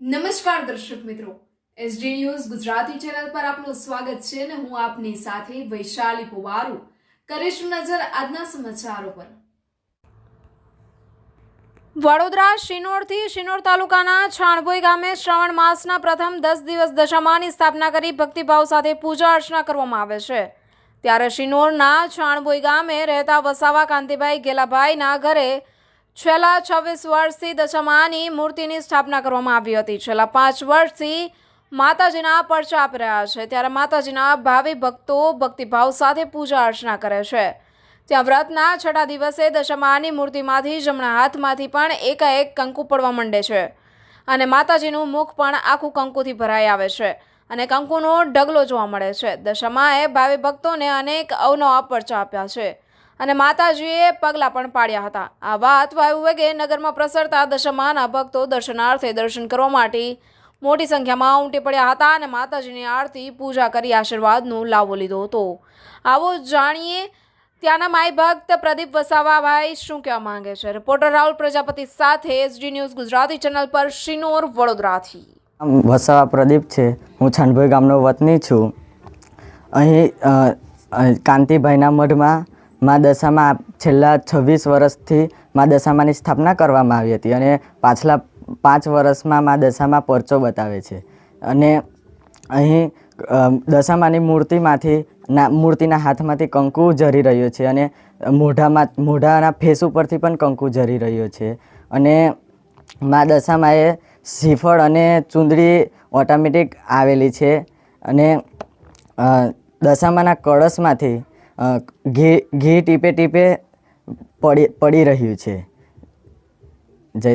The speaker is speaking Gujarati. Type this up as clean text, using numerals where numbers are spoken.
નમસ્કાર દર્શક મિત્રો, એસડી ન્યૂઝ ગુજરાતી ચેનલ પર આપનું સ્વાગત છે અને હું આપની સાથે વૈશાલી પુવારુ કરીશું નજર આજના સમાચારો પર। વડોદરા શિનોરથી શિનોર તાલુકાના છાણભોઈ ગામે શ્રાવણ માસના પ્રથમ 10 દિવસ દશામાની સ્થાપના કરી ભક્તિભાવ સાથે પૂજા અર્ચના કરવામાં આવે છે। ત્યારે શિનોરના છાણભોઈ ગામે રહેતા વસાવા કાંતિભાઈ ગેલાભાઈના ઘરે છેલ્લા 26 વર્ષથી દશામાની મૂર્તિની સ્થાપના કરવામાં આવી હતી। છેલ્લા 5 વર્ષથી માતાજીના પરચા આપી રહ્યા છે। ત્યારે માતાજીના ભાવિ ભક્તો ભક્તિભાવ સાથે પૂજા અર્ચના કરે છે। ત્યાં વ્રતના છઠ્ઠા દિવસે દશામાની મૂર્તિમાંથી જમણા હાથમાંથી પણ એકાએક કંકુ પડવા માંડે છે અને માતાજીનું મુખ પણ આખું કંકુથી ભરાઈ આવે છે અને કંકુનો ઢગલો જોવા મળે છે। દશામાએ ભાવિ ભક્તોને અનેક અવનવા પરચા આપ્યા છે અને માતાજીએ પગલાં પણ પાડ્યા હતા। આ વાત વાયુવેગે નગરમાં પ્રસરતા દશામાના ભક્તો દર્શનાર્થે દર્શન કરવા માટે મોટી સંખ્યામાં ઉમટી પડ્યા હતા અને માતાજીની આરતી પૂજા કરી આશીર્વાદનો લાવો લીધો હતો। આવો જાણીએ ત્યાંના માઈ ભક્ત પ્રદીપ વસાવાભાઈ શું કહેવા માંગે છે। રિપોર્ટર રાહુલ પ્રજાપતિ સાથે એસડી ન્યૂઝ ગુજરાતી ચેનલ પર શિનોર વડોદરાથી। વસાવા પ્રદીપ છે। હું છાણભોઈ ગામનો વતની છું। અહીં કાંતિભાઈના મઢમાં મા દશામાં છેલ્લા 26 વર્ષથી મા દશામાની સ્થાપના કરવામાં આવી હતી અને પાછલા 5 વર્ષમાં મા દશામાં પરચો બતાવે છે અને અહીં દશામાની મૂર્તિના હાથમાંથી કંકુ ઝરી રહ્યો છે અને મોઢાના ફેસ ઉપરથી પણ કંકુ ઝરી રહ્યો છે અને મા દશામાએ શ્રીફળ અને ચૂંદડી ઓટોમેટિક આવેલી છે અને દશામાના કળશમાંથી ઘી ટીપે ટીપે પડી રહ્યું છે। જય